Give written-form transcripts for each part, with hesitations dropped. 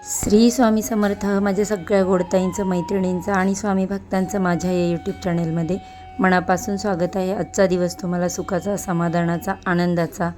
श्री स्वामी समर्थ. माझ्या सगळ्या गोडताईंचं, मैत्रिणींचं आणि स्वामी भक्तांचं माझ्या या यूट्यूब चॅनलमध्ये मनापासून स्वागत आहे. आजचा दिवस तुम्हाला सुखाचा, समाधानाचा, आनंदाचा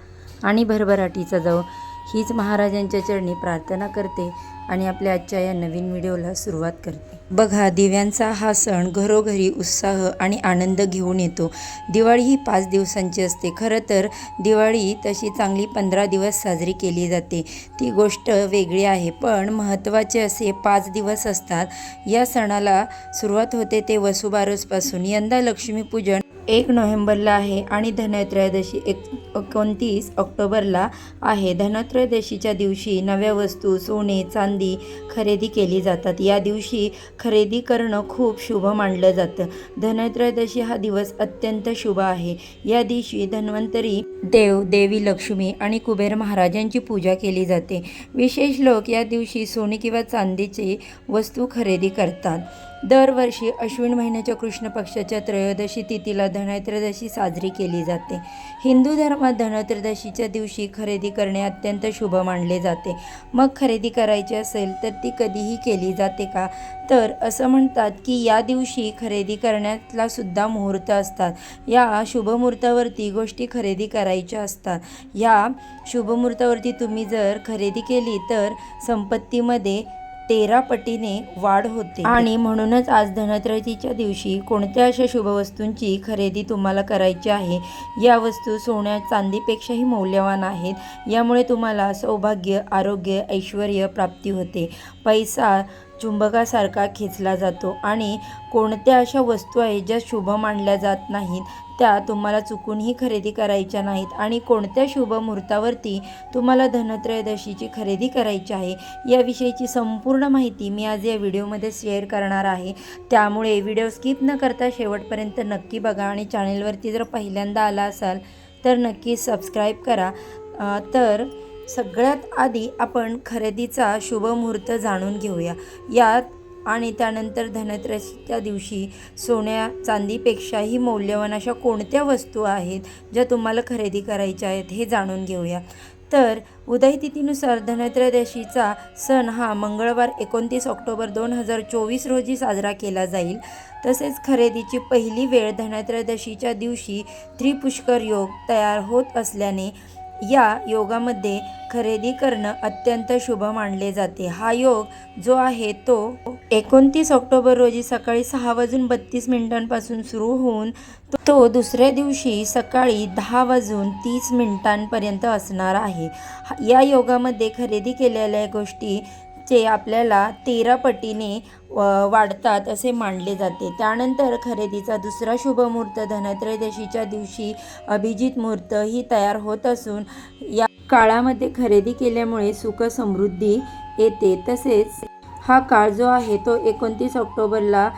आणि भरभराटीचा जावो हीच महाराजांच्या चरणी प्रार्थना करते आणि आपल्या आजच्या या नवीन व्हिडिओला सुरुवात करते. बघा, दिव्यांचा हा सण घरोघरी उत्साह आणि आनंद घेऊन येतो. दिवाळी ही 5 दिवसांची असते. खरं तर दिवाळी तशी चांगली 15 दिवस साजरी केली जाते, ती गोष्ट वेगळी आहे. पण महत्त्वाचे असे 5 दिवस असतात. या सणाला सुरुवात होते ते वसुबारसपासून. यंदा लक्ष्मीपूजन 1 नोव्हेंबरला आहे आणि धनत्रयोदशी 29 ऑक्टोबरला आहे. धनत्रयोदशीच्या दिवशी नव्या वस्तू, सोने, चांदी खरेदी केली जातात. या दिवशी खरेदी करणं खूप शुभ मानलं जातं. धनत्रयोदशी हा दिवस अत्यंत शुभ आहे. या दिवशी धन्वंतरी देव, देवी लक्ष्मी आणि कुबेर महाराजांची पूजा केली जाते. विशेष लोक या दिवशी सोने किंवा चांदीची वस्तू खरेदी करतात. दरवर्षी अश्विन महिन्याच्या कृष्ण पक्षाच्या त्रयोदशी तिथीला धनत्रयोदशी साजरी केली जाते. हिंदू धर्मात धनत्रयोदशीच्या दिवशी खरेदी करणे अत्यंत शुभ मानले जाते. मग खरेदी करायची असेल तर ती कधीही केली जाते का? तर असं म्हणतात की या दिवशी खरेदी करण्याला सुद्धा मुहूर्त असतात. या शुभमुहूर्तावरती गोष्टी खरेदी करायच्या असतात. या शुभमुहूर्तावरती तुम्ही जर खरेदी केली तर संपत्तीमध्ये 13 पटीने वाढ होते. आणि म्हणूनच आज धनत्रयोदशीच्या दिवशी कोणत्या अशा शुभवस्तूंची खरेदी तुम्हाला करायची आहे. या वस्तू सोन्या चांदीपेक्षाही मौल्यवान आहेत. यामुळे तुम्हाला सौभाग्य, आरोग्य, ऐश्वर्य प्राप्ती होते. पैसा चुंबकासारखा खेचला जातो आणि कोणत्या अशा वस्तू आहेत ज्या शुभ मानल्या जात नाहीत त्या तुम्हाला चुकूनही खरेदी करायच्या नाहीत. आणि कोणत्या शुभ मुहूर्तावरती तुम्हाला धनत्रयोदशीची खरेदी करायची आहे याविषयीची संपूर्ण माहिती मी आज या व्हिडिओमध्ये शेअर करणार आहे. त्यामुळे व्हिडिओ स्किप न करता शेवटपर्यंत नक्की बघा आणि चॅनलवरती जर पहिल्यांदा आला असाल तर नक्की सबस्क्राईब करा. तर सगळ्यात आधी आपण खरेदीचा शुभ मुहूर्त जाणून घेऊया. यात आणि त्यानंतर धनत्रयोदशीच्या दिवशी सोन्या चांदीपेक्षाही मौल्यवान अशा कोणत्या वस्तू आहेत ज्या तुम्हाला खरेदी करायच्या आहेत हे जाणून घेऊया. तर उदय तिथीनुसार धनत्रयोदशीचा सण हा मंगळवार 29 ऑक्टोबर 2024 रोजी साजरा केला जाईल. तसेच खरेदीची पहिली वेळ धनत्रयोदशीच्या दिवशी त्रिपुष्कर योग तयार होत असल्याने या योगामध्ये खरेदी करणं अत्यंत शुभ मानले जाते. हा योग जो आहे तो 29 ऑक्टोबर रोजी सकाळी 6:32 सुरू होऊन तो दुसऱ्या दिवशी सकाळी 10:30 असणार आहे. या योगामध्ये खरेदी केलेल्या गोष्टी चे आपल्याला 13 पटीने वाढतात असे मानले जाते. त्यानंतर खरेदीचा दुसरा शुभ मुहूर्त धनत्रयोदशीच्या दिवशी अभिजित मुहूर्त ही तयार होत असून या काळामध्ये खरेदी केल्यामुळे सुख समृद्धी येते. तसेच हा काळ जो आहे तो 29 ऑक्टोबरला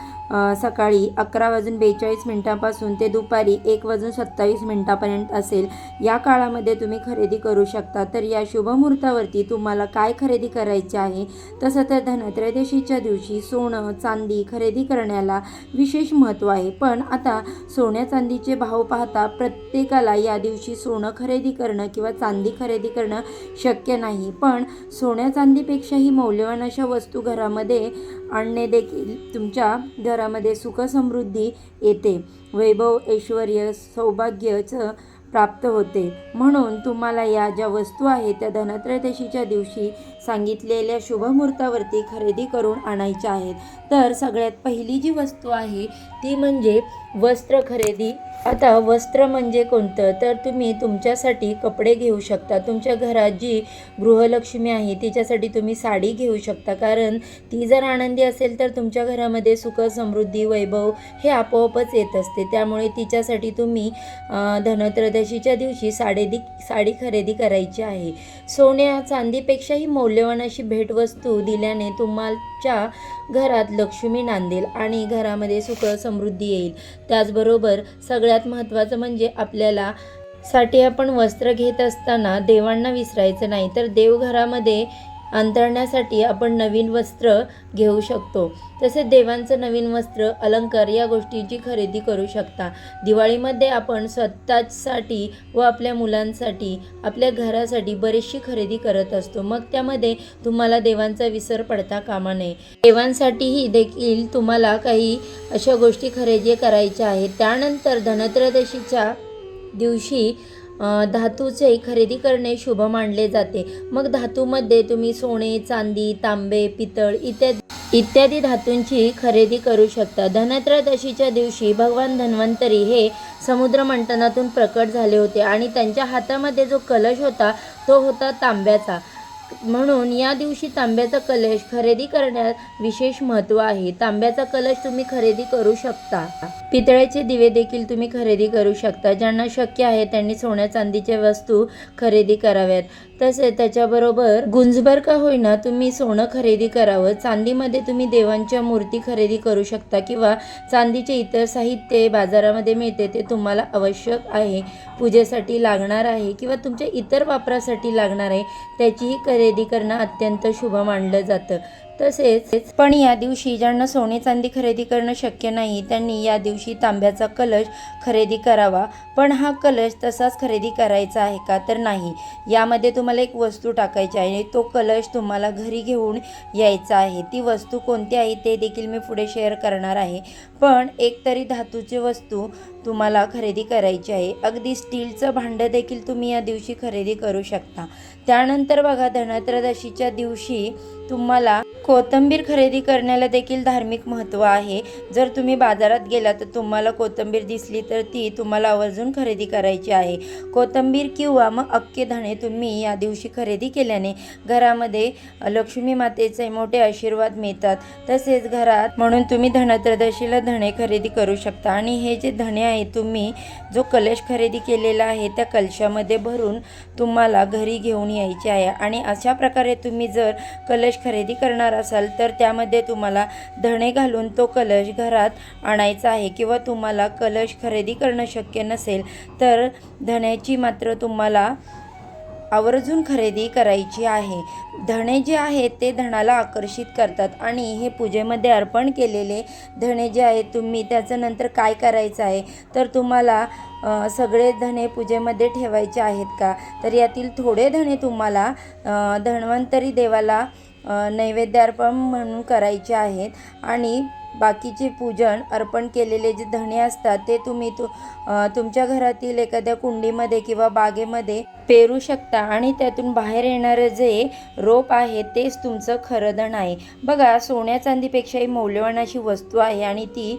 सकाळी 11:42 ते दुपारी 1:27 असेल. या काळामध्ये तुम्ही खरेदी करू शकता. तर या शुभमुहूर्तावरती तुम्हाला काय खरेदी करायचे आहे? तसं तर धनत्रयोदशीच्या दिवशी सोनं चांदी खरेदी करण्याला विशेष महत्त्व आहे. पण आता सोन्या चांदीचे भाव पाहता प्रत्येकाला या दिवशी सोनं खरेदी करणं किंवा चांदी खरेदी करणं शक्य नाही. पण सोन्या चांदीपेक्षाही मौल्यवान अशा वस्तू घरामध्ये आणणे देखील तुमच्या घरामध्ये सुख समृद्धी येते. वैभव, ऐश्वर्य, सौभाग्यचं प्राप्त होते. म्हणून तुम्हाला या ज्या वस्तू आहेत त्या धनत्रयोदशीच्या दिवशी सांगितलेल्या शुभमुहूर्तावरती खरेदी करून आणायच्या आहेत. तर सगळ्यात पहिली जी वस्तू आहे ती म्हणजे वस्त्र खरेदी. आता वस्त्र म्हणजे कोणतं? तर तुम्ही तुमच्यासाठी कपडे घेऊ शकता. तुमच्या घरात जी गृहलक्ष्मी आहे तिच्यासाठी तुम्ही साडी घेऊ शकता. कारण ती जर आनंदी असेल तर तुमच्या घरामध्ये सुख समृद्धी वैभव हे आपोआपच येत असते. त्यामुळे तिच्यासाठी तुम्ही धनत्रयोदशीच्या दिवशी साडी खरेदी करायची आहे. सोन्या चांदीपेक्षाही मौल्यवान अशी भेटवस्तू दिल्याने तुमच्या घरात लक्ष्मी नांदेल आणि घरामध्ये सुख समृद्धी येईल. त्याचबरोबर सगळ्यात महत्त्वाचं म्हणजे आपल्याला साठी आपण वस्त्र घेत असताना देवांना विसरायचं नाही. तर देवघरामध्ये अंतरण्यासाठी आपण नवीन वस्त्र घेऊ शकतो. तसेच देवांचं नवीन वस्त्र, अलंकार या गोष्टींची खरेदी करू शकता. दिवाळीमध्ये आपण स्वतःसाठी व आपल्या मुलांसाठी, आपल्या घरासाठी बरीचशी खरेदी करत असतो. मग त्यामध्ये तुम्हाला देवांचा विसर पडता कामा नये. देवांसाठीही देखील तुम्हाला काही अशा गोष्टी खरेदी करायच्या आहेत. त्यानंतर धनत्रयोदशीच्या दिवशी धातूचे खरेदी करणे शुभ मानले जाते. मग धातूमध्ये तुम्ही सोने, चांदी, तांबे, पितळ इत्यादी धातूंची खरेदी करू शकता. धनत्रयोदशीच्या दिवशी भगवान धन्वंतरी हे समुद्र मंथनातून प्रकट झाले होते आणि त्यांच्या हातामध्ये जो कलश होता तो होता तांब्याचा. म्हणून या दिवशी तांब्याचा कलश खरेदी करण्यात विशेष महत्त्व आहे. तांब्याचा कलश तुम्ही खरेदी करू शकता. पितळेचे दिवे देखील तुम्ही खरेदी करू शकता. ज्यांना शक्य आहे त्यांनी सोन्या चांदीच्या वस्तू खरेदी कराव्यात. तसेच त्याच्याबरोबर गुंजभर का होईना तुम्ही सोनं खरेदी करावं. चांदीमध्ये तुम्ही देवांच्या मूर्ती खरेदी करू शकता किंवा चांदीचे इतर साहित्य बाजारामध्ये मिळते, ते तुम्हाला आवश्यक आहे, पूजेसाठी लागणार आहे किंवा तुमच्या इतर वापरासाठी लागणार आहे, त्याचीही खरेदी करणं अत्यंत शुभ मानलं जातं. तसेच पण या दिवशी ज्यांना सोने चांदी खरेदी करणं शक्य नाही त्यांनी या दिवशी तांब्याचा कलश खरेदी करावा. पण हा कलश तसाच खरेदी करायचा आहे का, तर नाही. यामध्ये तुम्हाला एक वस्तू टाकायची आहे. तो कलश तुम्हाला घरी घेऊन यायचा आहे. ती वस्तू कोणती आहे ते देखील मी पुढे शेअर करणार आहे. पण एकतरी धातूची वस्तू तुम्हाला खरेदी करायची आहे. अगदी स्टीलचं भांडं देखील तुम्ही या दिवशी खरेदी करू शकता. त्यानंतर बघा, धनत्रयोदशीच्या दिवशी तुम्हाला कोथिंबीर खरेदी करण्याला देखील धार्मिक महत्त्व आहे. जर तुम्ही बाजारात गेला तर तुम्हाला कोथिंबीर दिसली तर ती तुम्हाला आवर्जून खरेदी करायची आहे. कोथिंबीर किंवा मग अख्खे धणे तुम्ही या दिवशी खरेदी केल्याने घरामध्ये लक्ष्मी मातेचे मोठे आशीर्वाद मिळतात. तसेच घरात म्हणून तुम्ही धनत्रयोदशीला धणे खरेदी करू शकता. आणि हे जे धणे आहे, तुम्ही जो कलश खरेदी केलेला आहे त्या कलशामध्ये भरून तुम्हाला घरी घेऊन यायचे आहे. आणि अशा प्रकारे तुम्ही जर कलश खरेदी करणार असाल तर त्यामध्ये तुम्हाला धणे घालून तो कलश घरात आणायचा आहे. किंवा तुम्हाला कलश खरेदी करणं शक्य नसेल तर धण्याची मात्र तुम्हाला आवर्जून खरेदी करायची आहे. धणे जे आहेत ते धनाला आकर्षित करतात आणि हे पूजेमध्ये अर्पण केलेले धणे जे आहेत, तुम्ही त्याचं नंतर काय करायचं आहे तर तुम्हाला सगळे धणे पूजेमध्ये ठेवायचे आहेत का, तर यातील थोडे धणे तुम्हाला धन्वंतरी देवाला नैवेद्य अर्पण म्हणून करायचे आहेत. आणि बाकीचे पूजन अर्पण केलेले जे धणे असतात ते तुम्ही तुमच्या घरातील एखाद्या कुंडीमध्ये किंवा बागेमध्ये पेरू शकता. आणि त्यातून बाहेर येणारं जे रोप आहे तेच तुमचं खरं धन आहे. बघा, सोन्या चांदीपेक्षाही मौल्यवान अशी वस्तू आहे आणि ती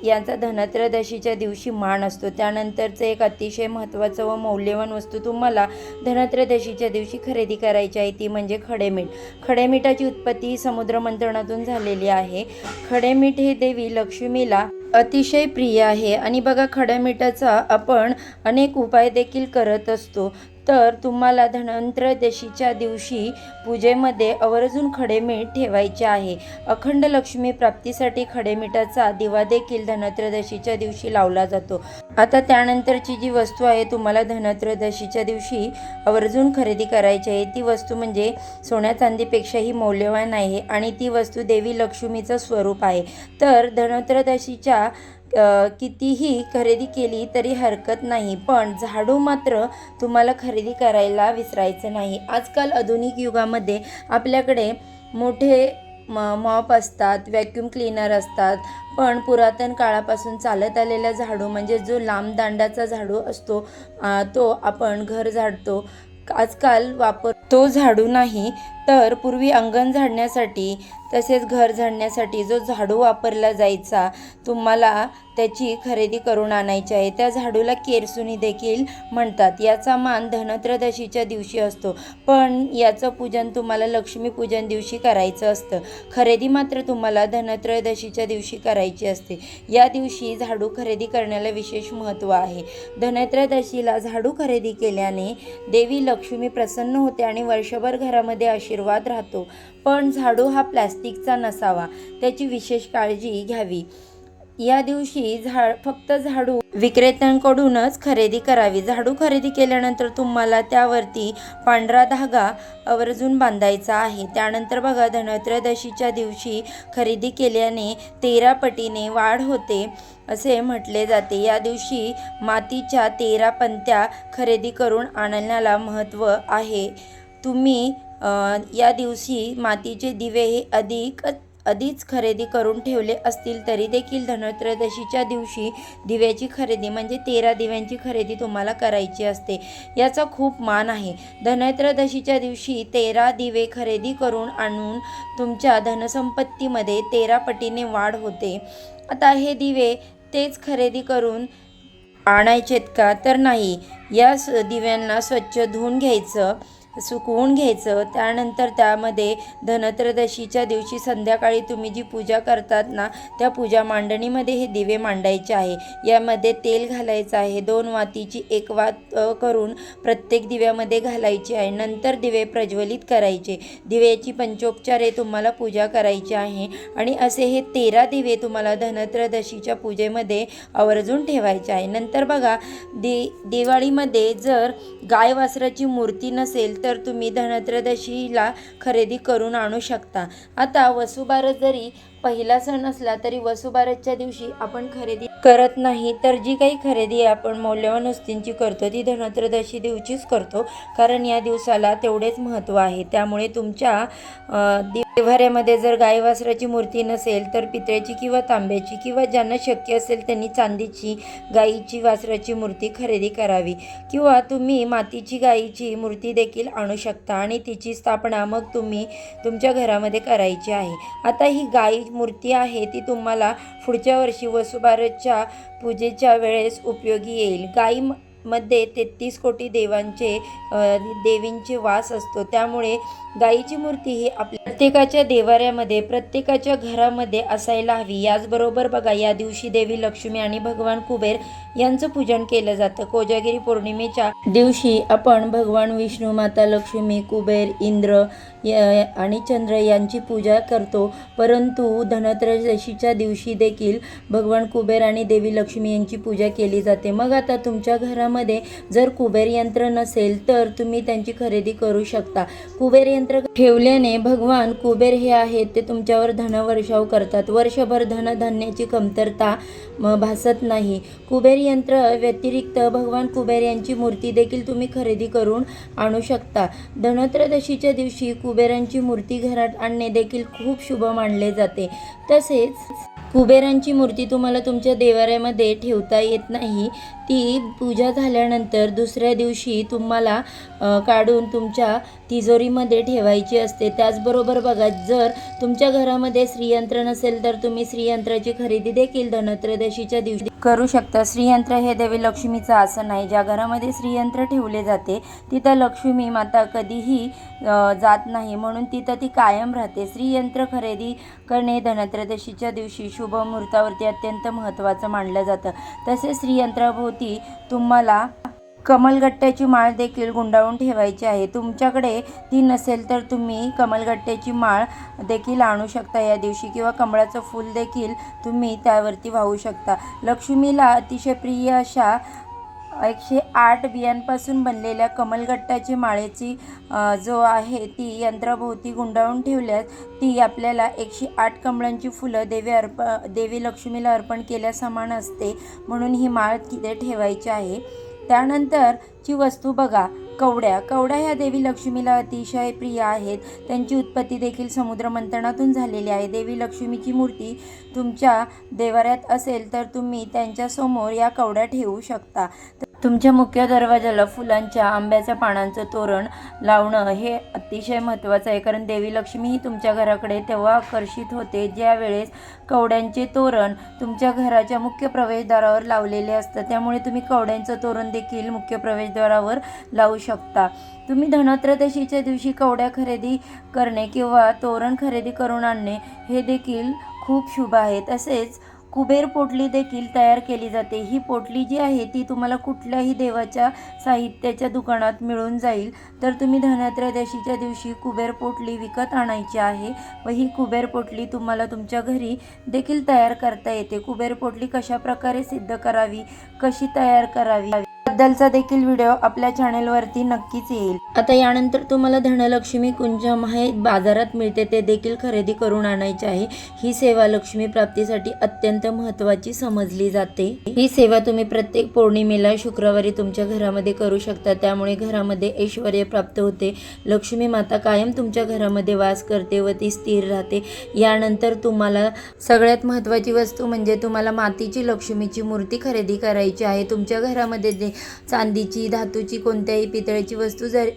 यांचा धनत्रयोदशीच्या दिवशी मान असतो. त्यानंतरचं एक अतिशय महत्त्वाचं व मौल्यवान वस्तू तुम्हाला धनत्रयोदशीच्या दिवशी खरेदी करायची आहे, ती म्हणजे खडेमीठ. खडेमीठाची उत्पत्ती समुद्र मंथनातून झालेली आहे. खडेमीठ हे देवी लक्ष्मीला अतिशय प्रिय आहे. आणि बघा, खडेमीठाचा आपण अनेक उपाय देखील करत असतो. तर तुम्हाला धनत्रयोदशीच्या दिवशी पूजेमध्ये आवर्जून खडेमीठ ठेवायचे आहे. अखंड लक्ष्मी प्राप्तीसाठी खडेमीठाचा दिवा देखील धनत्रयोदशीच्या दिवशी लावला जातो. आता त्यानंतरची जी वस्तू आहे तुम्हाला धनत्रयोदशीच्या दिवशी आवर्जून खरेदी करायची आहे, ती वस्तू म्हणजे सोन्या चांदीपेक्षाही मौल्यवान आहे आणि ती वस्तू देवी लक्ष्मीचं स्वरूप आहे. तर धनत्रयोदशीच्या कितीही खरेदी केली तरी हरकत नाही, पण झाडू मात्र तुम्हाला खरेदी करायला विसरायचं नाही. आजकाल आधुनिक युगामध्ये आपल्याकडे मोठे मॉप असतात, व्हॅक्यूम क्लीनर असतात, पण पुरातन काळापासून चालत आलेला झाडू म्हणजे जो लांब दांडाचा झाडू असतो तो आपण घर झाडतो. आजकाल तो झाडू नाही, तर पूर्वी अंगण झाडण्यासाठी तसेच घर झाडण्यासाठी जो झाडू वापरला जायचा तुम्हाला त्याची खरेदी करून आणायची आहे. त्या झाडूला केरसुणी देखील म्हणतात. याचा मान धनत्रयोदशीच्या दिवशी असतो, पण याचं पूजन तुम्हाला लक्ष्मीपूजन दिवशी करायचं असतं. खरेदी मात्र तुम्हाला धनत्रयोदशीच्या दिवशी करायची असते. या दिवशी झाडू खरेदी करण्याला विशेष महत्त्व आहे. धनत्रयोदशीला झाडू खरेदी केल्याने देवी लक्ष्मी प्रसन्न होते आणि वर्षभर घरामध्ये आशीर्वाद राहतो. पण झाडू हा प्लॅस्टिकचा नसावा, त्याची विशेष काळजी घ्यावी. या दिवशी फक्त झाडू विक्रेत्यांकडूनच खरेदी करावी. झाडू खरेदी केल्यानंतर तुम्हाला त्यावरती पांढरा धागा आवर्जून बांधायचा आहे. त्यानंतर बघा, धनत्रयोदशीच्या दिवशी खरेदी केल्याने 13 पटीने वाढ होते असे म्हटले जाते. या दिवशी मातीच्या 13 पंत्या खरेदी करून आणण्याला महत्त्व आहे. तुम्ही या दिवशी मातीचे दिवे हे आधीच खरेदी करून ठेवले असतील तरी देखील धनत्रयोदशीच्या दिवशी दिव्याची खरेदी म्हणजे 13 दिव्यांची खरेदी तुम्हाला करायची असते. याचा खूप मान आहे. धनत्रयोदशीच्या दिवशी 13 दिवे खरेदी करून आणून तुमच्या धनसंपत्तीमध्ये 13 पटीने वाढ होते. आता हे दिवे तेच खरेदी करून आणायचेत का? तर नाही. या दिव्यांना स्वच्छ धुवून घ्यायचं, सुकवून घ्यायचं. त्यानंतर त्यामध्ये धनत्रयोदशीच्या दिवशी संध्याकाळी तुम्ही जी पूजा करतात ना, त्या पूजा मांडणीमध्ये हे दिवे मांडायचे आहे. यामध्ये तेल घालायचं आहे. 2 वातीची 1 वात करून प्रत्येक दिव्यामध्ये घालायची आहे. नंतर दिवे प्रज्वलित करायचे. दिव्याची पंचोपचारे तुम्हाला पूजा करायची आहे आणि असे हे 13 दिवे तुम्हाला धनत्रयोदशीच्या पूजेमध्ये आवर्जून ठेवायचे आहे. नंतर बघा, दिवाळीमध्ये जर गाय वासराची मूर्ती नसेल तर तुम्ही धनत्रयोदशीला खरेदी करून आणू शकता. आता वसुबारस जरी पहिला सण असला तरी वसुबारसच्या दिवशी आपण खरेदी करत नाही, तर जी काही खरेदी आपण मौल्यवान वस्तूंची करतो ती धनत्रयोदशी दिवशीच करतो, कारण या दिवसाला तेवढेच महत्त्व आहे. त्यामुळे तुमच्या देव्हाऱ्यामध्ये जर गाय वासराची मूर्ती नसेल तर पितळेची किंवा तांब्याची किंवा ज्यांना शक्य असेल त्यांनी चांदीची गायीची वासराची मूर्ती खरेदी करावी. किंवा तुम्ही मातीची गायीची मूर्ती देखील आणू शकता आणि तिची स्थापना मग तुम्ही तुमच्या घरामध्ये करायची आहे. आता ही गाय मूर्ती आहे ती तुम्हाला पुढच्या वर्षी वसुबारसच्या पूजेच्या वेळेस उपयोगी येईल. गायीमध्ये 33 कोटी देवींचे वास असतो. त्यामुळे गायीची मूर्ती ही आपल्या प्रत्येकाच्या देवाऱ्यामध्ये, प्रत्येकाच्या घरामध्ये असायला हवी. याचबरोबर बघा, या दिवशी देवी लक्ष्मी आणि भगवान कुबेर यांचं पूजन केलं जातं. कोजागिरी पौर्णिमेच्या दिवशी आपण भगवान विष्णू, माता लक्ष्मी, कुबेर, इंद्र आणि चंद्र यांची पूजा करतो. परंतु धनत्रयोदशीच्या दिवशी देखील भगवान कुबेर आणि देवी लक्ष्मी यांची पूजा केली जाते. मग आता तुमच्या घरामध्ये जर कुबेर यंत्र नसेल तर तुम्ही त्यांची खरेदी करू शकता. कुबेर यंत्र ठेवल्याने भगवान कुबेर हे आहेत ते तुमच्यावर धनवर्षाव करतात. वर्षभर धनधान्याची कमतरता भासत नाही. कुबेर यंत्र व्यतिरिक्त भगवान कुबेर यांची मूर्ती देखील तुम्ही खरेदी करून आणू शकता. धनत्रयोदशीच्या दिवशी कुबेरांची मूर्ती घरात आणणे देखील खूप शुभ मानले जाते. तसेच कुबेरांची मूर्ती तुम्हाला तुमच्या देवाऱ्यामध्ये ठेवता येत नाही. ती पूजा झाल्यानंतर दुसऱ्या दिवशी तुम्हाला काढून तुमच्या तिजोरीमध्ये ठेवायची असते. त्याचबरोबर बघा, जर तुमच्या घरामध्ये श्रीयंत्र नसेल तर तुम्ही श्रीयंत्राची खरेदी देखील धनत्रयोदशीच्या दिवशी करू शकता. श्रीयंत्र हे देवी लक्ष्मीचं आसन आहे. ज्या घरामध्ये श्रीयंत्र ठेवले जाते तिथं लक्ष्मी माता कधीही जात नाही, म्हणून तिथं ती कायम राहते. श्रीयंत्र खरेदी करणे धनत्रयोदशीच्या दिवशी शुभ मुहूर्तावरती अत्यंत महत्त्वाचं मानलं जातं. तसेच श्रीयंत्राभोवती तुम्हाला कमलगट्ट्याची माळ देखील गुंडाळून ठेवायची आहे. तुमच्याकडे ती नसेल तर तुम्ही कमलगट्ट्याची माळ देखील आणू शकता या दिवशी, किंवा कमळाचं फूल देखील तुम्ही त्यावरती वाहू शकता. लक्ष्मीला अतिशय प्रिय अशा 108 बियांपासून बनलेल्या कमलगट्टाची माळेची जो आहे ती यंत्राभोवती गुंडाळून ठेवल्यास ती आपल्याला 108 कमळांची फुलं देवी लक्ष्मीला अर्पण केल्या समान असते. म्हणून ही माळ तिथे ठेवायची आहे. त्यानंतरची वस्तू बघा, कवड्या ह्या देवी लक्ष्मीला अतिशय प्रिय आहेत. त्यांची उत्पत्ती देखील समुद्र मंथनातून झालेली आहे. देवी लक्ष्मीची मूर्ती तुमच्या देवाऱ्यात असेल तर तुम्ही त्यांच्यासमोर या कवड्या ठेवू शकता. तुमच्या मुख्य दरवाजाला फुलांच्या, आंब्याच्या पानांचं तोरण लावणं हे अतिशय महत्त्वाचं आहे, कारण देवी लक्ष्मी ही तुमच्या घराकडे तेव्हा आकर्षित होते ज्या वेळेस कवड्यांचे तोरण तुमच्या घराच्या मुख्य प्रवेशद्वारावर लावलेले असतं. त्यामुळे तुम्ही कवड्यांचं तोरण देखील मुख्य प्रवेशद्वारावर लावू शकता. तुम्ही धनत्रयोदशीच्या दिवशी कवड्या खरेदी करणे किंवा तोरण खरेदी करून आणणे हे देखील खूप शुभ आहे. तसेच कुबेर पोटली देखील तयार केली जाते। ही पोटली जी आहे ती तुम्हाला कुठल्याही देवाच्या साहित्याच्या दुकानात मिळून जाईल। तर तुम्ही धनत्रयोदशीच्या दिवशी कुबेर पोटली विकत आणायची आहे व ही कुबेर पोटली तुम्हाला तुमच्या घरी देखील तयार करता येते। कुबेर पोटली कशा प्रकारे सिद्ध करावी, कशी तयार करावी बद्दलचा देखील व्हिडिओ आपल्या चॅनेलवरती नक्कीच येईल। आता यानंतर तुम्हाला धनलक्ष्मी कुंजम हे बाजारात मिळते ते देखील खरेदी करून आणायचे आहे। ही सेवा लक्ष्मी प्राप्तीसाठी अत्यंत महत्त्वाची समजली जाते। ही सेवा तुम्ही प्रत्येक पौर्णिमेला शुक्रवारी तुमच्या घरामध्ये करू शकता, त्यामुळे घरामध्ये ऐश्वर्य प्राप्त होते, लक्ष्मी माता कायम तुमच्या घरामध्ये वास करते व ती स्थिर राहते। यानंतर तुम्हाला सगळ्यात महत्त्वाची वस्तू म्हणजे तुम्हाला मातीची लक्ष्मीची मूर्ती खरेदी करायची आहे। तुमच्या घरामध्ये जे चांदीची, धातूची, कोणत्याही पितळेची वस्तू जर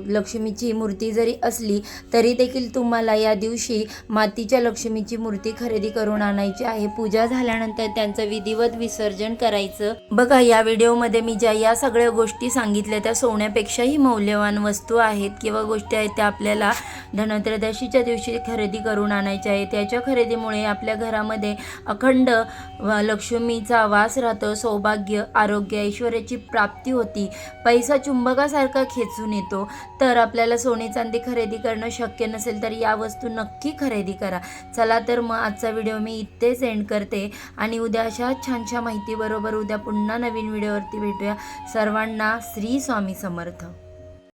लक्ष्मीची मूर्ती जरी असली तरी देखील तुम्हाला या दिवशी मातीच्या लक्ष्मीची मूर्ती खरेदी करून आणायची आहे। पूजा झाल्यानंतर त्यांचं विधिवत विसर्जन करायचं। बघा, या व्हिडिओमध्ये मी या सगळ्या गोष्टी सांगितल्या त्या सोन्यापेक्षाही मौल्यवान वस्तू आहेत किंवा गोष्टी आहेत त्या आपल्याला धनत्रयोदशीच्या दिवशी खरेदी करून आणायच्या आहे। त्याच्या खरेदीमुळे आपल्या घरामध्ये अखंड लक्ष्मीचा वास राहतो, सौभाग्य, आरोग्य, ऐश्वर्याची प्राप्ती होती, पैसा चुंबकासारखा खेचून येतो। तर आपल्याला सोने चांदी खरेदी करणं शक्य नसेल तर या वस्तू नक्की खरेदी करा। चला तर मग आजचा व्हिडिओ मी इथेच एंड करते आणि उद्या अशा छानशा माहितीबरोबर उद्या पुन्हा नवीन व्हिडिओवरती भेटूया। सर्वांना श्री स्वामी समर्थ।